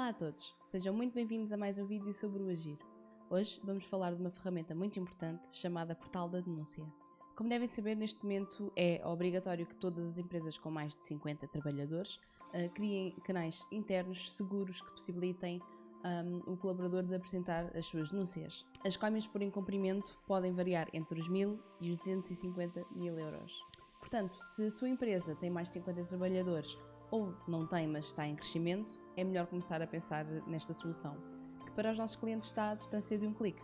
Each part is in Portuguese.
Olá a todos, sejam muito bem-vindos a mais um vídeo sobre o Agir. Hoje vamos falar de uma ferramenta muito importante chamada Portal da Denúncia. Como devem saber, neste momento é obrigatório que todas as empresas com mais de 50 trabalhadores criem canais internos seguros que possibilitem o colaborador de apresentar as suas denúncias. As coimas por incumprimento podem variar entre os 1000 e os 250 mil euros. Portanto, se a sua empresa tem mais de 50 trabalhadores ou não tem, mas está em crescimento, é melhor começar a pensar nesta solução, que para os nossos clientes está à distância de um clique.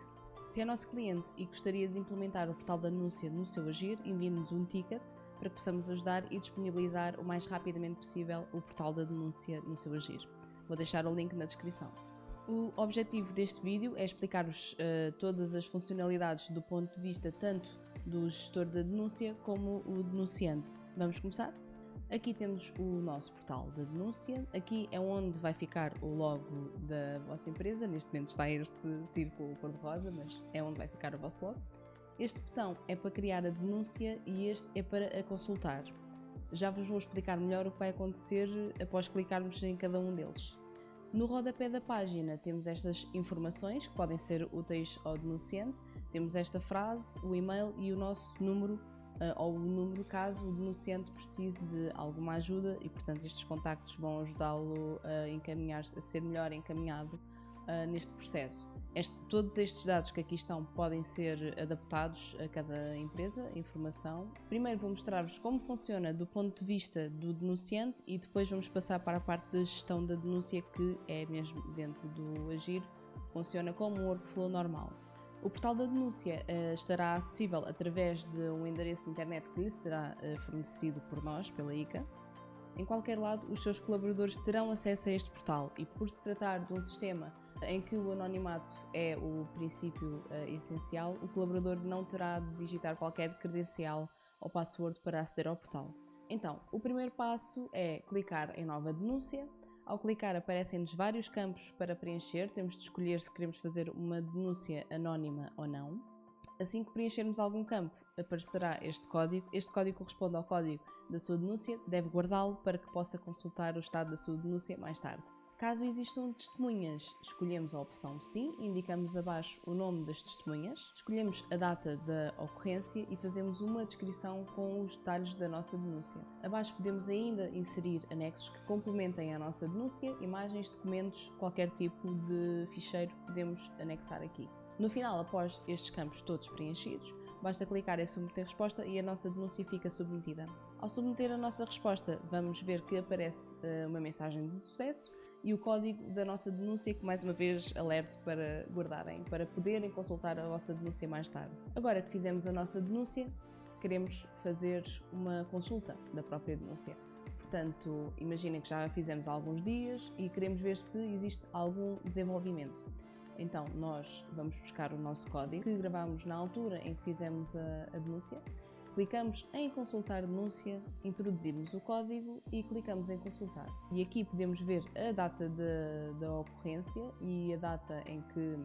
Se é nosso cliente e gostaria de implementar o portal da denúncia no seu Agir, envie-nos um ticket para que possamos ajudar e disponibilizar o mais rapidamente possível o portal da denúncia no seu Agir. Vou deixar o link na descrição. O objetivo deste vídeo é explicar-vos todas as funcionalidades do ponto de vista tanto do gestor da denúncia como o denunciante. Vamos começar? Aqui temos o nosso portal da denúncia, aqui é onde vai ficar o logo da vossa empresa, neste momento está este círculo cor-de-rosa, mas é onde vai ficar o vosso logo. Este botão é para criar a denúncia e este é para a consultar. Já vos vou explicar melhor o que vai acontecer após clicarmos em cada um deles. No rodapé da página temos estas informações que podem ser úteis ao denunciante, temos esta frase, o e-mail e o nosso número ou o número caso o denunciante precise de alguma ajuda e, portanto, estes contactos vão ajudá-lo a encaminhar-se, a ser melhor encaminhado neste processo. Todos estes dados que aqui estão podem ser adaptados a cada empresa, informação. Primeiro vou mostrar-vos como funciona do ponto de vista do denunciante e depois vamos passar para a parte da gestão da denúncia, que é mesmo dentro do Agir, funciona como um workflow normal. O portal da denúncia estará acessível através de um endereço de internet que será fornecido por nós, pela ICA. Em qualquer lado, os seus colaboradores terão acesso a este portal e, por se tratar de um sistema em que o anonimato é o princípio essencial, o colaborador não terá de digitar qualquer credencial ou password para aceder ao portal. Então, o primeiro passo é clicar em Nova Denúncia. Ao clicar aparecem-nos vários campos para preencher, temos de escolher se queremos fazer uma denúncia anónima ou não. Assim que preenchermos algum campo, aparecerá este código corresponde ao código da sua denúncia, deve guardá-lo para que possa consultar o estado da sua denúncia mais tarde. Caso existam testemunhas, escolhemos a opção Sim, indicamos abaixo o nome das testemunhas, escolhemos a data da ocorrência e fazemos uma descrição com os detalhes da nossa denúncia. Abaixo podemos ainda inserir anexos que complementem a nossa denúncia, imagens, documentos, qualquer tipo de ficheiro podemos anexar aqui. No final, após estes campos todos preenchidos, basta clicar em submeter resposta e a nossa denúncia fica submetida. Ao submeter a nossa resposta, vamos ver que aparece uma mensagem de sucesso e o código da nossa denúncia, que mais uma vez alerto para guardarem, para poderem consultar a vossa denúncia mais tarde. Agora que fizemos a nossa denúncia, queremos fazer uma consulta da própria denúncia. Portanto, imaginem que já a fizemos há alguns dias e queremos ver se existe algum desenvolvimento. Então nós vamos buscar o nosso código que gravámos na altura em que fizemos a denúncia, clicamos em consultar denúncia, introduzimos o código e clicamos em consultar. E aqui podemos ver a data da ocorrência e a data em que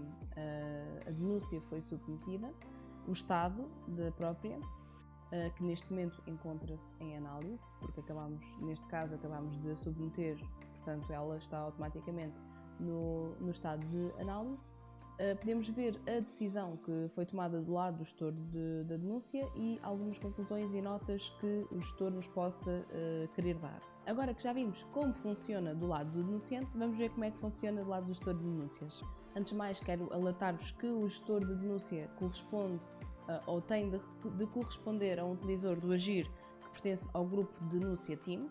a denúncia foi submetida, o estado da própria, que neste momento encontra-se em análise, porque neste caso acabamos de submeter, portanto ela está automaticamente no estado de análise. Podemos ver a decisão que foi tomada do lado do gestor da denúncia e algumas conclusões e notas que o gestor nos possa querer dar. Agora que já vimos como funciona do lado do denunciante, vamos ver como é que funciona do lado do gestor de denúncias. Antes de mais, quero alertar-vos que o gestor de denúncia corresponde ou tem de corresponder a um utilizador do Agir que pertence ao grupo Denúncia Team.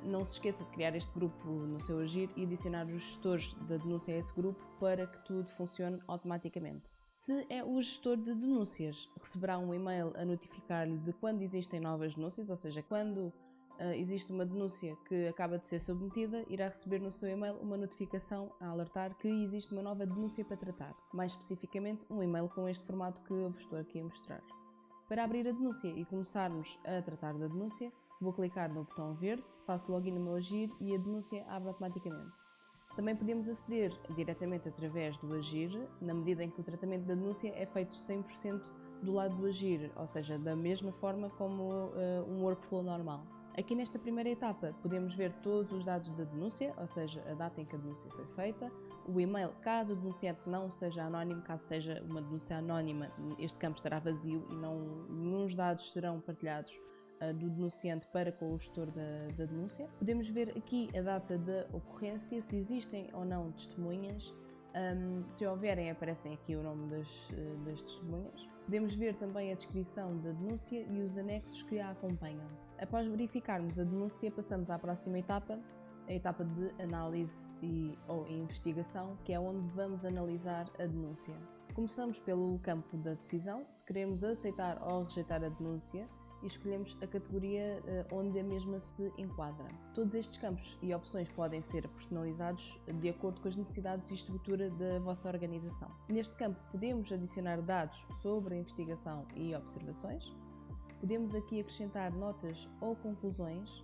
Não se esqueça de criar este grupo no seu Agir e adicionar os gestores da denúncia a esse grupo para que tudo funcione automaticamente. Se é o gestor de denúncias, receberá um e-mail a notificar-lhe de quando existem novas denúncias, ou seja, quando existe uma denúncia que acaba de ser submetida, irá receber no seu e-mail uma notificação a alertar que existe uma nova denúncia para tratar. Mais especificamente, um e-mail com este formato que eu vos estou aqui a mostrar. Para abrir a denúncia e começarmos a tratar da denúncia, vou clicar no botão verde, faço login no meu Agir e a denúncia abre automaticamente. Também podemos aceder diretamente através do Agir, na medida em que o tratamento da denúncia é feito 100% do lado do Agir, ou seja, da mesma forma como um workflow normal. Aqui nesta primeira etapa podemos ver todos os dados da denúncia, ou seja, a data em que a denúncia foi feita, o e-mail, caso o denunciante não seja anónimo, caso seja uma denúncia anónima, este campo estará vazio e nenhum dados serão partilhados do denunciante para com o gestor da denúncia. Podemos ver aqui a data da ocorrência, se existem ou não testemunhas. Se houverem, aparecem aqui o nome das testemunhas. Podemos ver também a descrição da denúncia e os anexos que a acompanham. Após verificarmos a denúncia, passamos à próxima etapa, a etapa de análise ou investigação, que é onde vamos analisar a denúncia. Começamos pelo campo da decisão, se queremos aceitar ou rejeitar a denúncia, e escolhemos a categoria onde a mesma se enquadra. Todos estes campos e opções podem ser personalizados de acordo com as necessidades e estrutura da vossa organização. Neste campo podemos adicionar dados sobre a investigação e observações. Podemos aqui acrescentar notas ou conclusões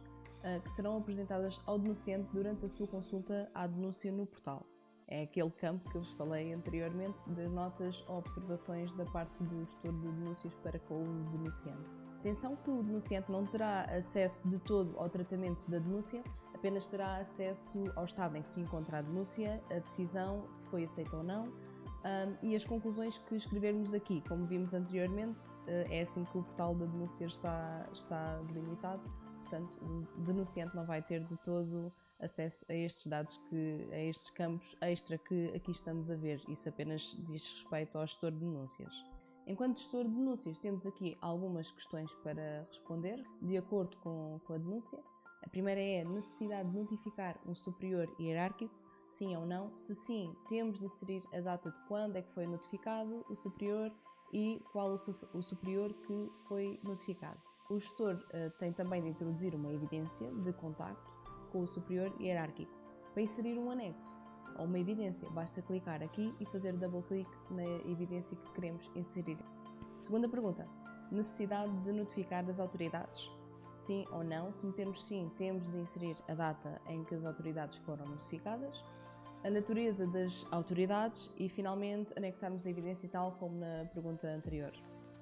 que serão apresentadas ao denunciante durante a sua consulta à denúncia no portal. É aquele campo que eu vos falei anteriormente das notas ou observações da parte do gestor de denúncias para com o denunciante. Atenção que o denunciante não terá acesso de todo ao tratamento da denúncia, apenas terá acesso ao estado em que se encontra a denúncia, a decisão, se foi aceita ou não, e as conclusões que escrevermos aqui. Como vimos anteriormente, é assim que o portal da denúncia está delimitado, portanto o denunciante não vai ter de todo acesso a estes dados, a estes campos extra que aqui estamos a ver. Isso apenas diz respeito ao gestor de denúncias. Enquanto gestor de denúncias, temos aqui algumas questões para responder, de acordo com a denúncia. A primeira é a necessidade de notificar um superior hierárquico, sim ou não. Se sim, temos de inserir a data de quando é que foi notificado o superior e qual o superior que foi notificado. O gestor tem também de introduzir uma evidência de contacto com o superior hierárquico. Para inserir um anexo ou uma evidência, basta clicar aqui e fazer double click na evidência que queremos inserir. Segunda pergunta: necessidade de notificar as autoridades? Sim ou não? Se metermos sim, temos de inserir a data em que as autoridades foram notificadas, a natureza das autoridades e, finalmente, anexarmos a evidência tal como na pergunta anterior.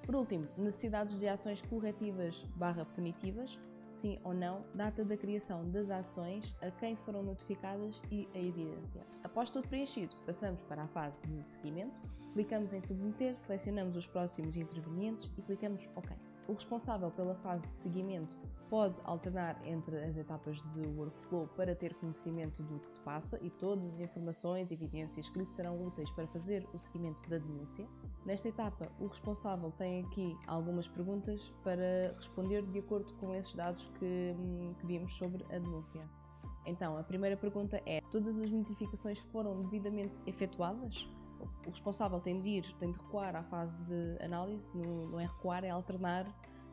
Por último, necessidades de ações corretivas/punitivas? Sim ou não, data da criação das ações, a quem foram notificadas e a evidência. Após tudo preenchido, passamos para a fase de seguimento, clicamos em submeter, selecionamos os próximos intervenientes e clicamos OK. O responsável pela fase de seguimento pode alternar entre as etapas de workflow para ter conhecimento do que se passa e todas as informações e evidências que lhe serão úteis para fazer o seguimento da denúncia. Nesta etapa, o responsável tem aqui algumas perguntas para responder de acordo com esses dados que vimos sobre a denúncia. Então, a primeira pergunta é: todas as notificações foram devidamente efetuadas? O responsável tem de recuar à fase de análise, não é recuar, é alternar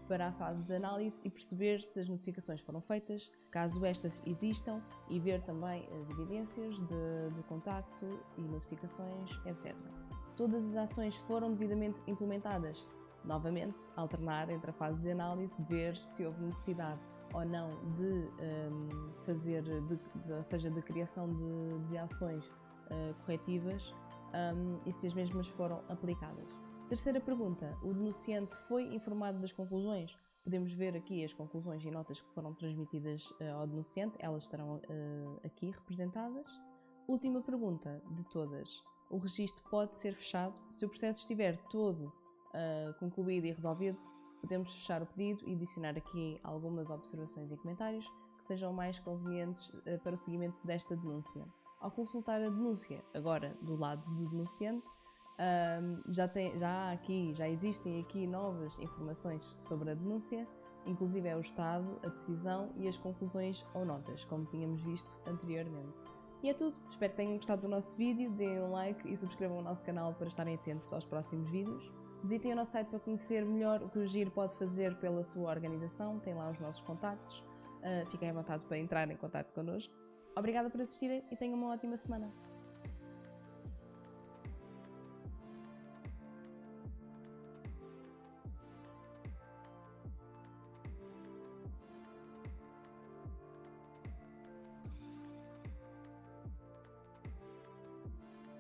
para a fase de análise e perceber se as notificações foram feitas, caso estas existam, e ver também as evidências de contacto e notificações, etc. Todas as ações foram devidamente implementadas. Novamente, alternar entre a fase de análise, ver se houve necessidade ou não de fazer, ou seja, de criação de ações corretivas e se as mesmas foram aplicadas. Terceira pergunta: o denunciante foi informado das conclusões? Podemos ver aqui as conclusões e notas que foram transmitidas ao denunciante, elas estarão aqui representadas. Última pergunta de todas: o registro pode ser fechado? Se o processo estiver todo concluído e resolvido, podemos fechar o pedido e adicionar aqui algumas observações e comentários que sejam mais convenientes para o seguimento desta denúncia. Ao consultar a denúncia, agora do lado do denunciante, já existem aqui novas informações sobre a denúncia, inclusive é o estado, a decisão e as conclusões ou notas, como tínhamos visto anteriormente. E é tudo, espero que tenham gostado do nosso vídeo, deem um like e subscrevam o nosso canal para estarem atentos aos próximos vídeos. Visitem o nosso site para conhecer melhor o que o GIR pode fazer pela sua organização, tem lá os nossos contactos, fiquem à vontade para entrar em contato connosco. Obrigada por assistirem e tenham uma ótima semana.